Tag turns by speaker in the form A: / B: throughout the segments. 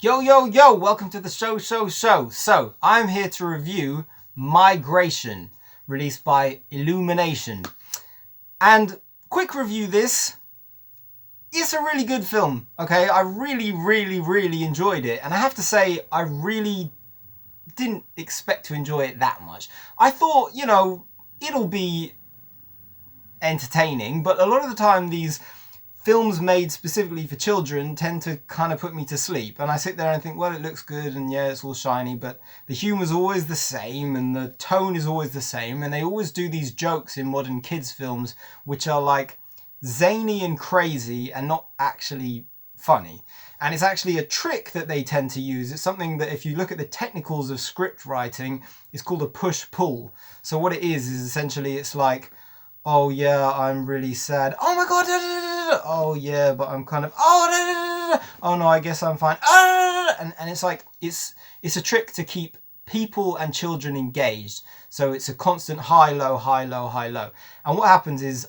A: Yo, yo, yo, welcome to the show. So, I'm here to review Migration, released by Illumination. And quick review this. It's a really good film, okay? I really enjoyed it. And I have to say, I really didn't expect to enjoy it that much. I thought, it'll be entertaining, but a lot of the time these films made specifically for children tend to kind of put me to sleep, and I sit there and think, well, it looks good and yeah, it's all shiny, but the humor's always the same and the tone is always the same, and they always do these jokes in modern kids films which are like zany and crazy and not actually funny. And it's actually a trick that they tend to use. It's something that, if you look at the technicals of script writing, it's called a push-pull. So what it is essentially, it's like, oh yeah, I'm really sad. Oh my god, oh yeah, but I'm kind of, oh no, I guess I'm fine. And it's like, it's a trick to keep people and children engaged. So it's a constant high, low, high, low, high, low. And what happens is,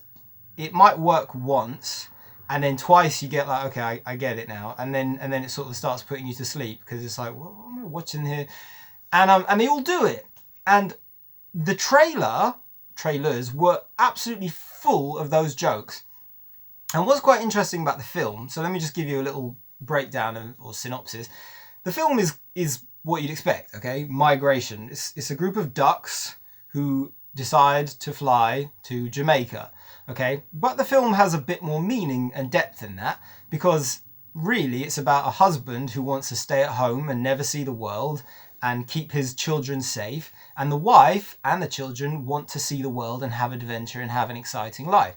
A: it might work once, and then twice you get like, okay, I get it now. And then it sort of starts putting you to sleep, because it's like, what am I watching here? And they all do it. And the trailers were absolutely full of those jokes. And what's quite interesting about the film, so let me just give you a little breakdown or synopsis. The film is what you'd expect, okay? Migration. It's a group of ducks who decide to fly to Jamaica, okay? But the film has a bit more meaning and depth than that, because really it's about a husband who wants to stay at home and never see the world and keep his children safe, and the wife and the children want to see the world and have adventure and have an exciting life.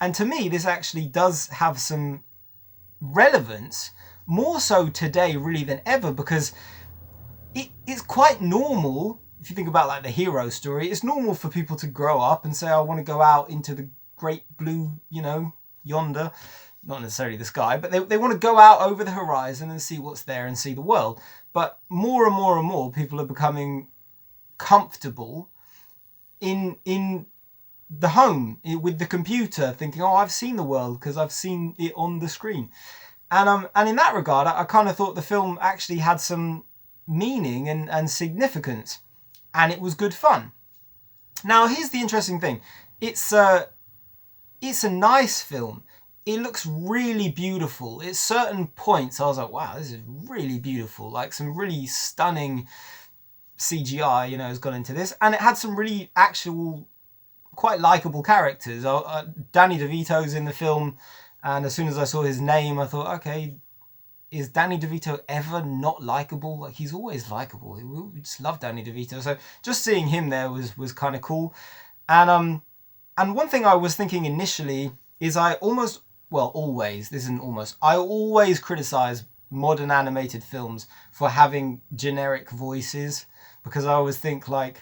A: And to me, this actually does have some relevance, more so today really than ever, because it's quite normal. If you think about like the hero story, it's normal for people to grow up and say, I want to go out into the great blue, yonder, not necessarily the sky, but they want to go out over the horizon and see what's there and see the world. But more and more people are becoming comfortable in the home with the computer, thinking, oh, I've seen the world because I've seen it on the screen. And in that regard, I kind of thought the film actually had some meaning and significance, and it was good fun. Now, here's the interesting thing. It's a nice film. It looks really beautiful. At certain points, I was like, wow, this is really beautiful. Like some really stunning CGI, has gone into this. And it had some really actual, quite likable characters. Danny DeVito's in the film. And as soon as I saw his name, I thought, okay, is Danny DeVito ever not likable? Like, he's always likable. We just love Danny DeVito. So just seeing him there was kind of cool. And one thing I was thinking initially is I always criticize modern animated films for having generic voices, because I always think like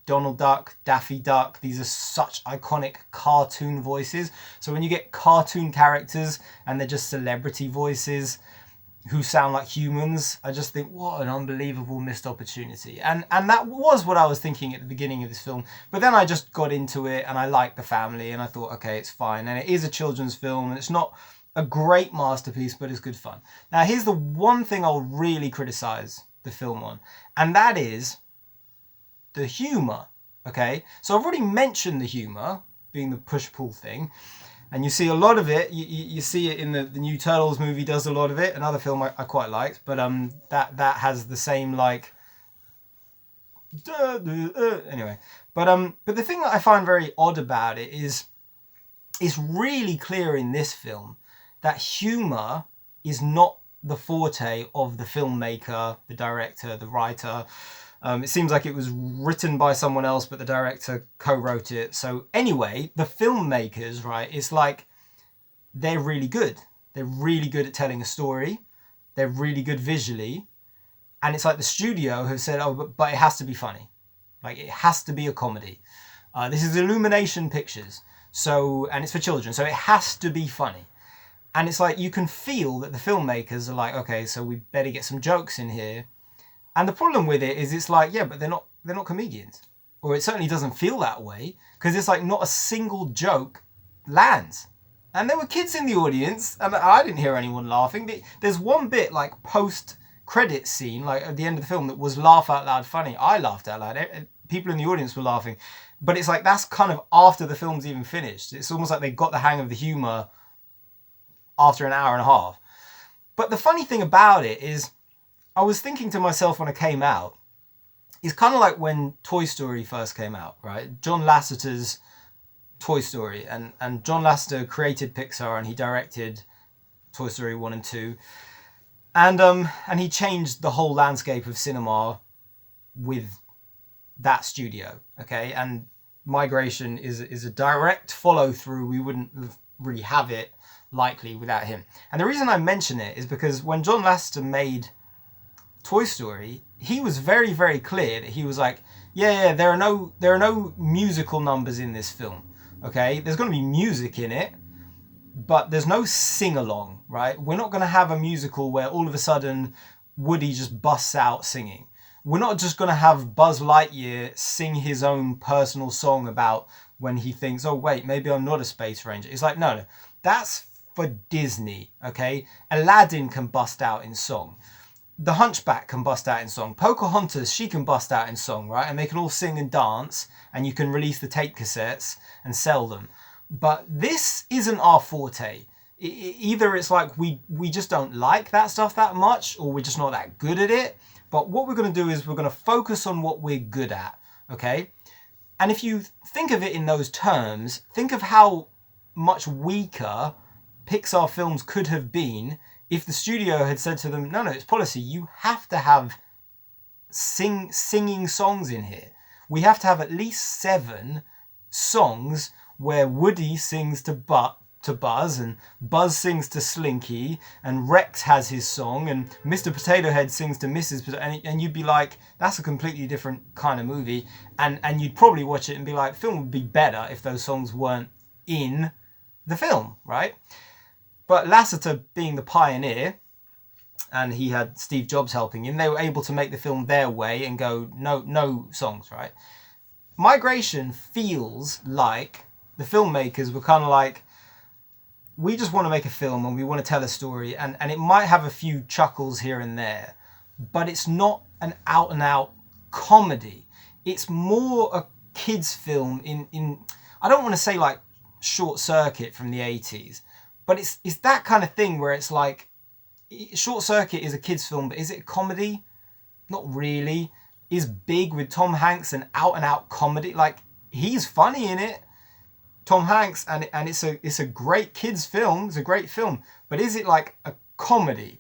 A: Donald Duck, Daffy Duck, these are such iconic cartoon voices. So when you get cartoon characters and they're just celebrity voices who sound like humans, I just think, what an unbelievable missed opportunity. And that was what I was thinking at the beginning of this film. But then I just got into it and I liked the family and I thought, okay, it's fine. And it is a children's film and it's not a great masterpiece, but it's good fun. Now, here's the one thing I'll really criticize the film on, and that is the humor, okay? So I've already mentioned the humor being the push-pull thing. And you see a lot of it. You see it in the new Turtles movie, does a lot of it. Another film I quite liked, but that has the same like anyway. But the thing that I find very odd about it is it's really clear in this film that humor is not the forte of the filmmaker, the director, the writer. It seems like it was written by someone else, but the director co-wrote it. So anyway, the filmmakers, right, it's like they're really good. They're really good at telling a story. They're really good visually. And it's like the studio have said, oh, but it has to be funny. Like, it has to be a comedy. This is Illumination Pictures. And it's for children, so it has to be funny. And it's like, you can feel that the filmmakers are like, okay, so we better get some jokes in here. And the problem with it is it's like, yeah, but they're not comedians. Or it certainly doesn't feel that way, because it's like not a single joke lands. And there were kids in the audience, and I didn't hear anyone laughing. There's one bit, like, post-credit scene, like, at the end of the film, that was laugh out loud funny. I laughed out loud. People in the audience were laughing. But it's like, that's kind of after the film's even finished. It's almost like they got the hang of the humour after an hour and a half. But the funny thing about it is, I was thinking to myself when it came out, it's kind of like when Toy Story first came out, right? John Lasseter's Toy Story, and John Lasseter created Pixar and he directed Toy Story 1 and 2. And he changed the whole landscape of cinema with that studio, okay? And Migration is a direct follow through. We wouldn't really have it likely without him. And the reason I mention it is because when John Lasseter made Toy Story, he was very, very clear that he was like, yeah, there are no musical numbers in this film. Okay, there's going to be music in it, but there's no sing-along, right? We're not going to have a musical where all of a sudden Woody just busts out singing. We're not just going to have Buzz Lightyear sing his own personal song about when he thinks, oh wait, maybe I'm not a space ranger. It's like, no, that's for Disney, okay? Aladdin can bust out in song. The Hunchback can bust out in song. Pocahontas, she can bust out in song, right? And they can all sing and dance, and you can release the tape cassettes and sell them. But this isn't our forte. Either it's like we just don't like that stuff that much, or we're just not that good at it. But what we're going to do is we're going to focus on what we're good at, okay? And if you think of it in those terms, think of how much weaker Pixar films could have been if the studio had said to them, no, it's policy. You have to have singing songs in here. We have to have at least 7 songs where Woody sings to Buzz, and Buzz sings to Slinky, and Rex has his song, and Mr. Potato Head sings to Mrs. Potato Head, and you'd be like, that's a completely different kind of movie, and you'd probably watch it and be like, film would be better if those songs weren't in the film, right? But Lasseter, being the pioneer, and he had Steve Jobs helping him, they were able to make the film their way and go, no songs, right? Migration feels like the filmmakers were kind of like, we just want to make a film and we want to tell a story, and it might have a few chuckles here and there, but it's not an out and out comedy. It's more a kids film in I don't want to say like Short Circuit from the 80s, but it's that kind of thing where it's like, Short Circuit is a kids film, but is it a comedy? Not really. Is Big with Tom Hanks an out and out comedy? Like, he's funny in it, Tom Hanks, and it's a great kids film. It's a great film, but is it like a comedy?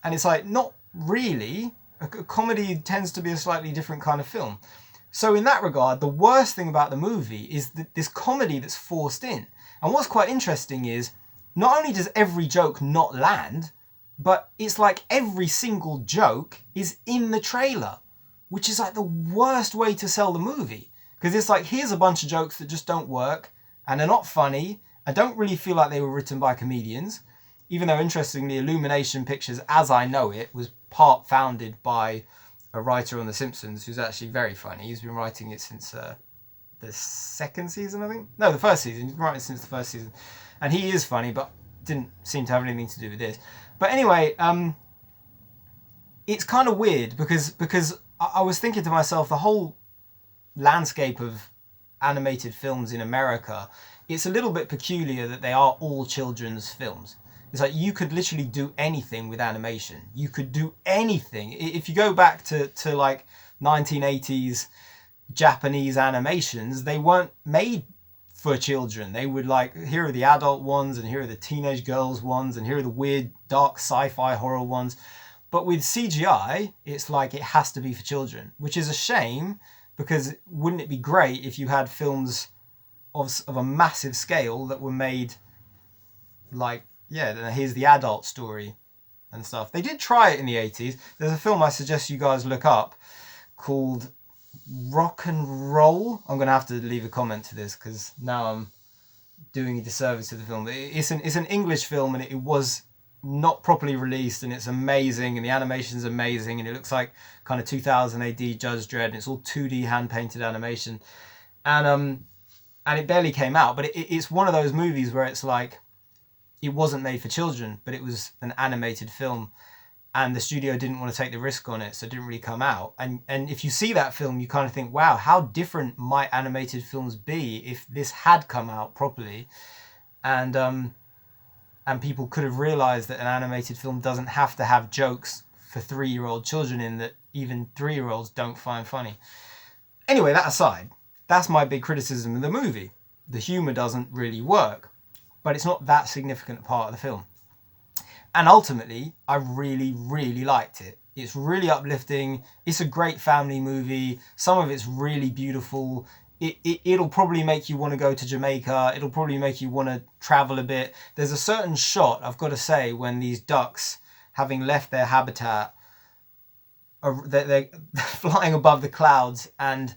A: And it's like, not really. A comedy tends to be a slightly different kind of film. So in that regard, the worst thing about the movie is this comedy that's forced in. And what's quite interesting is, not only does every joke not land, but it's like every single joke is in the trailer, which is like the worst way to sell the movie. Because it's like, here's a bunch of jokes that just don't work, and they're not funny. I don't really feel like they were written by comedians, even though, interestingly, Illumination Pictures, as I know it, was part founded by a writer on The Simpsons who's actually very funny. He's been writing it since the 2nd season, I think? No, the 1st season. He's been writing it since the 1st season. And he is funny, but didn't seem to have anything to do with this. But anyway, it's kind of weird because I was thinking to myself, the whole landscape of animated films in America, it's a little bit peculiar that they are all children's films. It's like, you could literally do anything with animation. You could do anything. If you go back to like 1980s Japanese animations, they weren't made for children. They would like, here are the adult ones, and here are the teenage girls ones, and here are the weird dark sci-fi horror ones. But with CGI, it's like it has to be for children, which is a shame, because wouldn't it be great if you had films of a massive scale that were made like, yeah, here's the adult story and stuff. They did try it in the 80s. There's a film I suggest you guys look up called Rock and Roll. I'm going to have to leave a comment to this because now I'm doing a disservice to the film. It's an English film, and it was not properly released, and it's amazing, and the animation's amazing, and it looks like kind of 2000 AD Judge Dredd, and it's all 2D hand-painted animation. And it barely came out, but it's one of those movies where it's like, it wasn't made for children, but it was an animated film, and the studio didn't want to take the risk on it, so it didn't really come out. And if you see that film, you kind of think, wow, how different might animated films be if this had come out properly, and people could have realized that an animated film doesn't have to have jokes for 3-year-old children in that even 3-year-olds don't find funny. Anyway, that aside, that's my big criticism of the movie. The humor doesn't really work, but it's not that significant a part of the film. And ultimately, I really, really liked it. It's really uplifting. It's a great family movie. Some of it's really beautiful. It'll probably make you want to go to Jamaica. It'll probably make you want to travel a bit. There's a certain shot, I've got to say, when these ducks, having left their habitat, they're flying above the clouds, and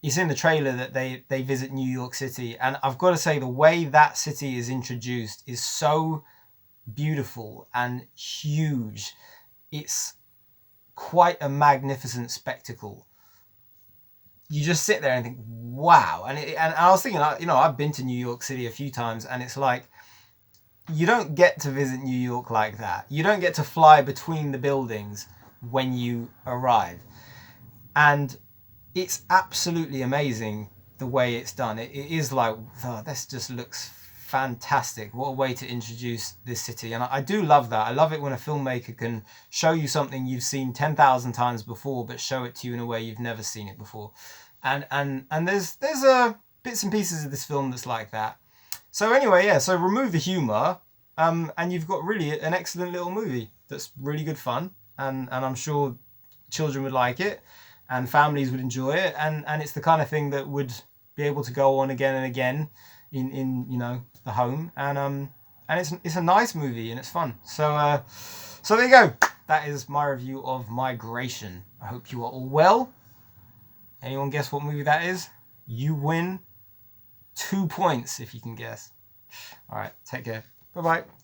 A: it's in the trailer that they visit New York City. And I've got to say, the way that city is introduced is so beautiful and huge. It's quite a magnificent spectacle. You just sit there and think, wow. And I was thinking, you know, I've been to New York City a few times, and it's like, you don't get to visit New York like that. You don't get to fly between the buildings when you arrive. And it's absolutely amazing the way it's done. It is like, oh, this just looks fantastic. What a way to introduce this city. And I do love that. I love it when a filmmaker can show you something you've seen 10,000 times before, but show it to you in a way you've never seen it before. And there's bits and pieces of this film that's like that. So anyway, yeah, so remove the humor, and you've got really an excellent little movie that's really good fun, and I'm sure children would like it, and families would enjoy it, and it's the kind of thing that would be able to go on again and again in you know, the home, and it's a nice movie and it's fun. So so there you go. That is my review of Migration. I hope you are all well. Anyone guess what movie that is? You win 2 points if you can guess. All right, take care. Bye bye.